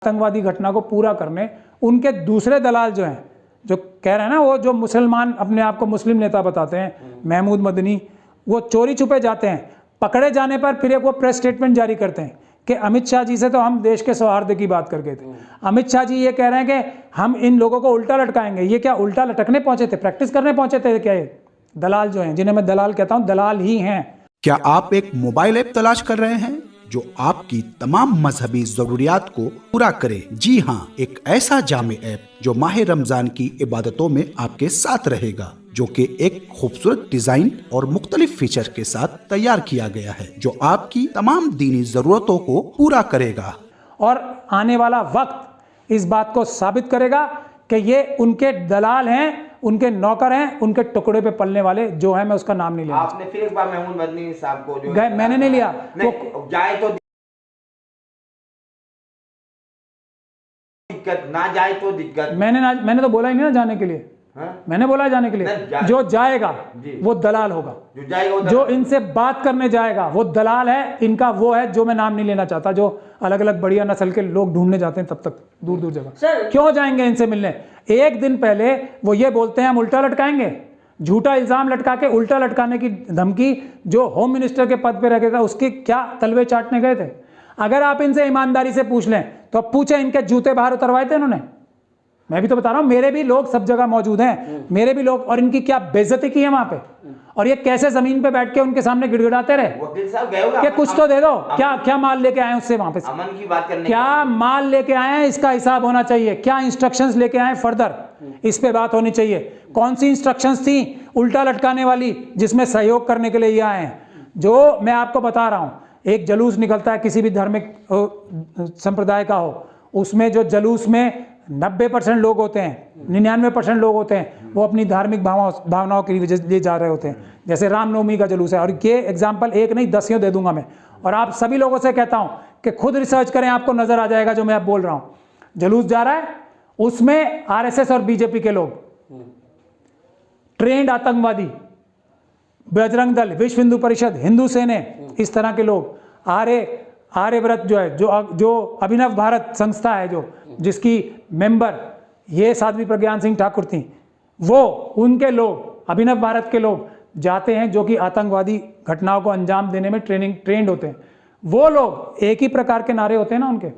आतंकवादी घटना को पूरा करने उनके दूसरे दलाल जो हैं, जो कह रहे हैं ना, वो जो मुसलमान अपने आप को मुस्लिम नेता बताते हैं, महमूद मदनी, वो चोरी छुपे जाते हैं। पकड़े जाने पर फिर एक वो प्रेस स्टेटमेंट जारी करते हैं कि अमित शाह जी से तो हम देश के सौहार्द की बात करके थे। अमित शाह जी ये कह रहे हैं कि हम इन लोगों को उल्टा लटकाएंगे। ये क्या उल्टा लटकने पहुंचे थे, प्रैक्टिस करने पहुंचे थे क्या? ये दलाल जो हैं, जिन्हें मैं दलाल कहता हूं, दलाल ही हैं। क्या आप एक मोबाइल ऐप तलाश कर रहे हैं जो आपकी तमाम मजहबी जरूरियात को पूरा करे? जी हाँ, एक ऐसा जामे ऐप जो माह रमजान की इबादतों में आपके साथ रहेगा, जो कि एक खूबसूरत डिजाइन और मुख्तलिफ फीचर के साथ तैयार किया गया है, जो आपकी तमाम दीनी जरूरतों को पूरा करेगा। और आने वाला वक्त इस बात को साबित करेगा कि ये उनके दलाल हैं, उनके नौकर हैं, उनके टुकड़े पे पलने वाले जो है, मैं उसका नाम नहीं लेना। आपने फिर एक बार महमूद मदनी साहब को जो गए, मैंने नहीं लिया। नहीं, जाए तो दिक्कत, ना जाए तो दिक्कत। मैंने तो बोला ही नहीं ना जाने के लिए। मैंने बोला है जाने के लिए। जो जाएगा वो दलाल होगा, जो जाएगा जो इनसे बात करने जाएगा वो दलाल है। इनका वो है जो मैं नाम नहीं लेना चाहता, जो अलग अलग बढ़िया नस्ल के लोग ढूंढने जाते हैं तब तक दूर दूर जगह। क्यों जाएंगे इनसे मिलने? एक दिन पहले वो ये बोलते हैं हम उल्टा लटकाएंगे, झूठा इल्जाम लटका के उल्टा लटकाने की धमकी। जो होम मिनिस्टर के पद पे रह था उसके क्या तलवे चाटने गए थे? अगर आप इनसे ईमानदारी से पूछ लें तो पूछे, इनके जूते बाहर उतरवाए थे इन्होंने? मैं भी तो बता रहा हूं, मेरे भी लोग सब जगह मौजूद हैं, मेरे भी लोग। और इनकी क्या बेइज्जती की है वहां पे, और ये कैसे जमीन पे बैठ के उनके सामने गिड़गिड़ाते रहे कि कुछ तो दे दो। क्या माल लेके आए उससे वहां पे? अमन की बात करने, क्या माल लेके आए हैं, इसका हिसाब होना चाहिए। क्या इंस्ट्रक्शंस लेके आए फर्दर, इस पे बात होनी चाहिए। कौन सी इंस्ट्रक्शंस थी उल्टा लटकाने वाली, जिसमें सहयोग करने के लिए ये आए हैं? जो मैं आपको बता रहा हूं, एक जलूस निकलता है किसी भी धार्मिक संप्रदाय का हो, उसमें जो जलूस में 90% लोग होते हैं, 99% लोग होते हैं, वो अपनी धार्मिक भावनाओं के लिए जा रहे होते हैं। जैसे रामनवमी का जलूस है, और ये एग्जाम्पल एक नहीं 10 दे दूंगा मैं। और आप सभी लोगों से कहता हूं कि खुद रिसर्च करें, आपको नजर आ जाएगा जो मैं अब बोल रहा हूं। जलूस जा रहा है, उसमें आरएसएस और बीजेपी के लोग, ट्रेंड आतंकवादी, बजरंग दल, विश्व हिंदू परिषद, हिंदू सेने, इस तरह के लोग, आर्यव्रत जो है, जो अभिनव भारत संस्था है, जो जिसकी मेंबर ये साध्वी प्रज्ञान सिंह ठाकुर थी, वो उनके लोग, अभिनव भारत के लोग जाते हैं, जो कि आतंकवादी घटनाओं को अंजाम देने में ट्रेंड होते हैं। वो लोग एक ही प्रकार के नारे होते हैं ना उनके,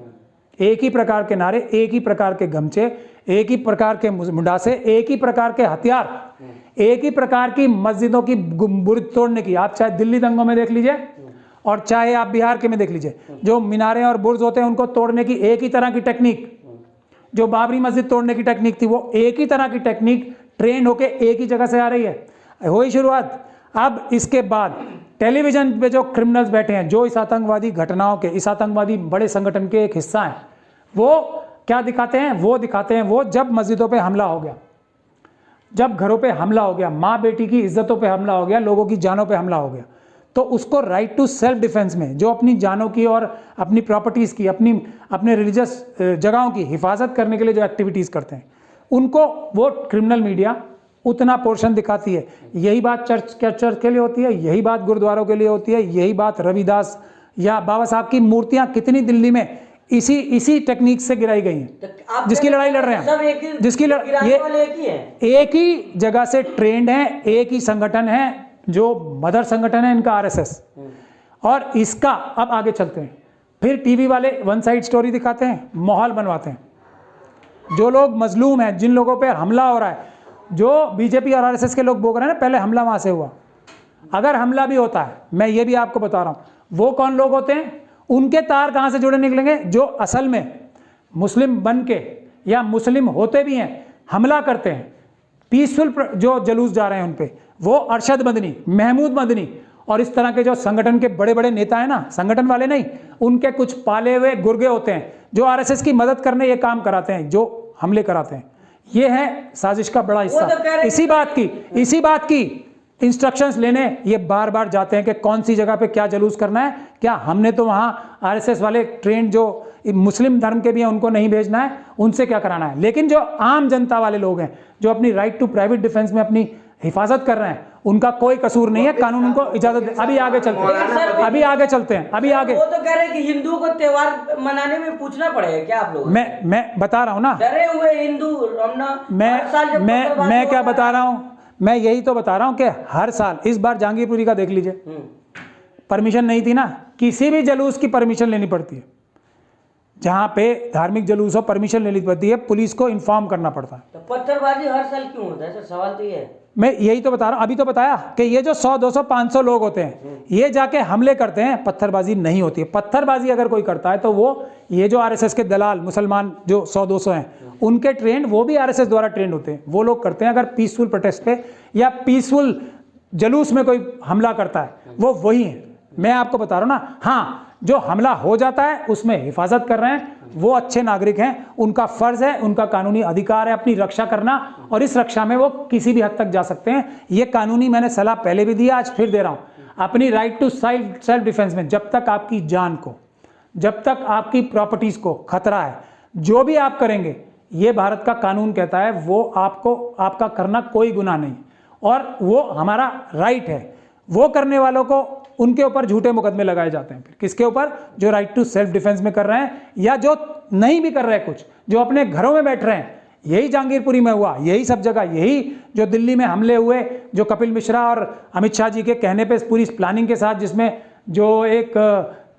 एक ही प्रकार के नारे, एक ही प्रकार के गमछे, एक ही प्रकार के मुंडासे, एक ही प्रकार के हथियार, एक ही प्रकार की मस्जिदों की बुर्ज तोड़ने की। आप चाहे दिल्ली दंगों में देख लीजिए और चाहे आप बिहार के में देख लीजिए, जो मीनारें और बुर्ज होते हैं उनको तोड़ने की एक ही तरह की टेक्निक, जो बाबरी मस्जिद तोड़ने की टेक्निक थी, वो एक ही तरह की टेक्निक ट्रेंड होके एक ही जगह से आ रही है। हुई शुरुआत। अब इसके बाद टेलीविजन पे जो क्रिमिनल्स बैठे हैं, जो इस आतंकवादी घटनाओं के, इस आतंकवादी बड़े संगठन के एक हिस्सा हैं, वो क्या दिखाते हैं? वो दिखाते हैं वो जब मस्जिदों पे हमला हो गया, जब घरों पे हमला हो गया, माँ बेटी की इज्जतों पे हमला हो गया, लोगों की जानों पे हमला हो गया, तो उसको राइट टू सेल्फ डिफेंस में, जो अपनी जानों की और अपनी प्रॉपर्टीज़ की, अपने रिलीजियस जगहों की हिफाजत करने के लिए जो एक्टिविटीज़ करते हैं, उनको वो क्रिमिनल मीडिया उतना पोर्शन दिखाती है। यही बात चर्च के लिए होती है, यही बात गुरुद्वारों के लिए होती है, यही बात रविदास या बाबा साहब की मूर्तियां कितनी दिल्ली में इसी टेक्निक से गिराई गई हैं, जिसकी लड़ाई लड़ रहे हैं, जिसकी ये एक ही जगह से ट्रेंड है, एक ही संगठन है, जो मदर संगठन है इनका आरएसएस। और इसका अब आगे चलते हैं, फिर टीवी वाले वन साइड स्टोरी दिखाते हैं, माहौल बनवाते हैं। जो लोग मजलूम हैं, जिन लोगों पे हमला हो रहा है, जो बीजेपी और आरएसएस के लोग बोल रहे हैं ना, पहले हमला वहां से हुआ, अगर हमला भी होता है, मैं ये भी आपको बता रहा हूं, वो कौन लोग होते हैं, उनके तार कहां से जुड़े निकलेंगे? जो असल में मुस्लिम बन के या मुस्लिम होते भी हैं, हमला करते हैं, पीसफुल जो जलूस जा रहे हैं उन पे, वो अरशद मदनी, महमूद मदनी और इस तरह के जो संगठन के बड़े बड़े नेता हैं ना, संगठन वाले नहीं, उनके कुछ पाले हुए गुर्गे होते हैं, जो आरएसएस की मदद करने ये काम कराते हैं, जो हमले कराते हैं। ये है साजिश का बड़ा हिस्सा। इसी बात की इंस्ट्रक्शंस लेने ये बार बार जाते हैं कि कौन सी जगह पे क्या जलूस करना है। क्या हमने तो वहाँ आरएसएस वाले ट्रेंड जो मुस्लिम धर्म के भी हैं उनको नहीं भेजना है, उनसे क्या कराना है। लेकिन जो आम जनता वाले लोग हैं, जो अपनी राइट टू प्राइवेट डिफेंस में अपनी हिफाजत कर रहे हैं, उनका कोई कसूर नहीं है, कानून उनको इजाजत दे। अभी आगे चलते हैं, अभी आगे चलते हैं, अभी आगे। वो तो कह रहे हैं कि हिंदुओं को त्योहार मनाने में पूछना पड़ेगा क्या आप लोग? मैं बता रहा हूँ ना, डरे हुए हिंदू रमना मैं क्या बता रहा हूँ, मैं यही तो बता रहा हूँ कि हर साल, इस बार जहांगीरपुरी का देख लीजिए, परमिशन नहीं थी ना, किसी भी जलूस की परमिशन लेनी पड़ती है, जहाँ पे धार्मिक जलूस हो परमिशन लेनी पड़ती है, पुलिस को इन्फॉर्म करना पड़ता है। तो पत्थरबाजी हर साल क्यों होता है सर? सवाल तो ये है। मैं यही तो बता रहा हूँ, अभी तो बताया कि ये जो 100, 200, 500 लोग होते हैं, ये जाके हमले करते हैं, पत्थरबाजी नहीं होती है। पत्थरबाजी अगर कोई करता है तो वो ये जो आरएसएस के दलाल मुसलमान जो 100, 200 हैं, उनके ट्रेंड, वो भी आरएसएस द्वारा ट्रेंड होते हैं, वो लोग करते हैं। अगर पीसफुल प्रोटेस्ट पे या पीसफुल जलूस में कोई हमला करता है, वो वही है। मैं आपको बता रहा हूँ ना, हाँ, जो हमला हो जाता है उसमें हिफाजत कर रहे हैं, वो अच्छे नागरिक हैं, उनका फर्ज है, उनका कानूनी अधिकार है अपनी रक्षा करना, और इस रक्षा में वो किसी भी हद तक जा सकते हैं। ये कानूनी मैंने सलाह पहले भी दिया, आज फिर दे रहा हूँ। अपनी राइट टू सेल्फ डिफेंस में जब तक आपकी जान को, जब तक आपकी प्रॉपर्टीज को खतरा है, जो भी आप करेंगे, ये भारत का कानून कहता है, वो आपको, आपका करना कोई गुनाह नहीं, और वो हमारा राइट है। वो करने वालों को, उनके ऊपर झूठे मुकदमे लगाए जाते हैं। फिर किसके ऊपर? जो राइट टू सेल्फ डिफेंस में कर रहे हैं, या जो नहीं भी कर रहे हैं, कुछ जो अपने घरों में बैठ रहे हैं। यही जहांगीरपुरी में हुआ, यही सब जगह, यही जो दिल्ली में हमले हुए, जो कपिल मिश्रा और अमित शाह जी के कहने पे पूरी प्लानिंग के साथ, जिसमें जो एक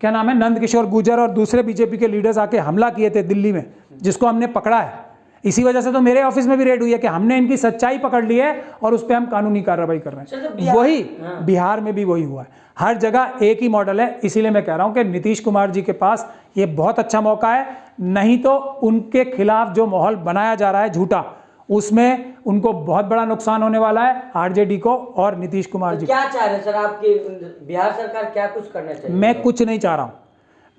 क्या नाम है, नंद किशोर गुर्जर और दूसरे बीजेपी के लीडर्स आके हमला किए थे दिल्ली में, जिसको हमने पकड़ा है। इसी वजह से तो मेरे ऑफिस में भी रेड हुई है कि हमने इनकी सच्चाई पकड़ ली है और उस पर हम कानूनी कार्रवाई कर रहे हैं। वही बिहार में भी वही हुआ है। हर जगह एक ही मॉडल है। इसीलिए मैं कह रहा हूं कि नीतीश कुमार जी के पास ये बहुत अच्छा मौका है, नहीं तो उनके खिलाफ जो माहौल बनाया जा रहा है झूठा, उसमें उनको बहुत बड़ा नुकसान होने वाला है, आरजेडी को और नीतीश कुमार जी। क्या चाह रहे हैं सर आपकी बिहार सरकार, क्या कुछ करना चाहिए? मैं कुछ नहीं चाह रहा हूं,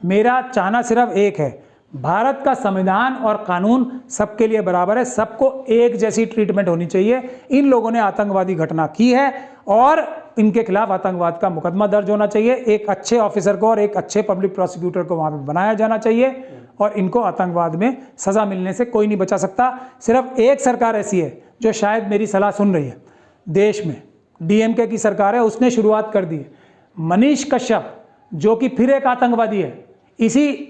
मेरा चाहना सिर्फ एक है, भारत का संविधान और कानून सबके लिए बराबर है, सबको एक जैसी ट्रीटमेंट होनी चाहिए। इन लोगों ने आतंकवादी घटना की है और इनके खिलाफ आतंकवाद का मुकदमा दर्ज होना चाहिए। एक अच्छे ऑफिसर को और एक अच्छे पब्लिक प्रोसिक्यूटर को वहां पे बनाया जाना चाहिए, और इनको आतंकवाद में सजा मिलने से कोई नहीं बचा सकता। सिर्फ एक सरकार ऐसी है जो शायद मेरी सलाह सुन रही है देश में, डीएमके की सरकार है, उसने शुरुआत कर दी है। मनीष कश्यप, जो कि फिर एक आतंकवादी है, इसी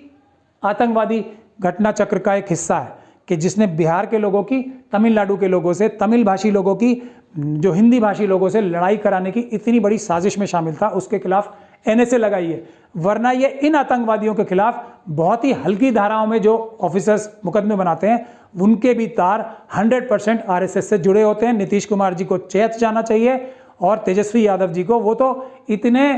आतंकवादी घटना चक्र का एक हिस्सा है, कि जिसने बिहार के लोगों की, तमिलनाडु के लोगों से, तमिल भाषी लोगों की, जो हिंदी भाषी लोगों से लड़ाई कराने की इतनी बड़ी साजिश में शामिल था, उसके खिलाफ एनएसए लगाई है। वरना ये इन आतंकवादियों के खिलाफ बहुत ही हल्की धाराओं में जो ऑफिसर्स मुकदमे बनाते हैं, उनके भी तार 100% आरएसएस से जुड़े होते हैं। नीतीश कुमार जी को चेत जाना चाहिए, और तेजस्वी यादव जी को, वो तो इतने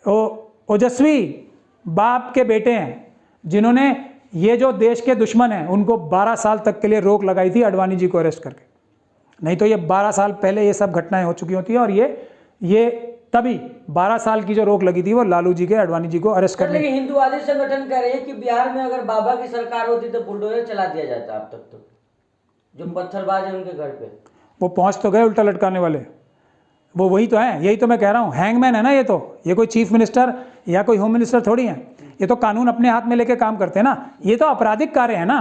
ओजस्वी बाप के बेटे हैं जिन्होंने ये जो देश के दुश्मन हैं उनको 12 साल तक के लिए रोक लगाई थी अडवाणी जी को अरेस्ट करके। नहीं तो ये 12 साल पहले ये सब घटनाएं हो चुकी होती हैं, और ये तभी 12 साल की जो रोक लगी थी वो लालू जी के, अडवाणी जी को अरेस्ट करने। लेकिन हिंदुवादी संगठन कह रहे हैं कि बिहार में अगर बाबा की सरकार होती तो बुलडोजर चला दिया जाता। अब तक तो जो पत्थरबाज है उनके घर पे वो पहुंच तो गए उल्टा लटकाने वाले, वो वही तो है। यही तो मैं कह रहा हूँ, हैंगमैन है ना ये तो, ये कोई चीफ मिनिस्टर या कोई होम मिनिस्टर थोड़ी है, ये तो कानून अपने हाथ में लेके काम करते हैं ना। ये तो आपराधिक कार्य है ना,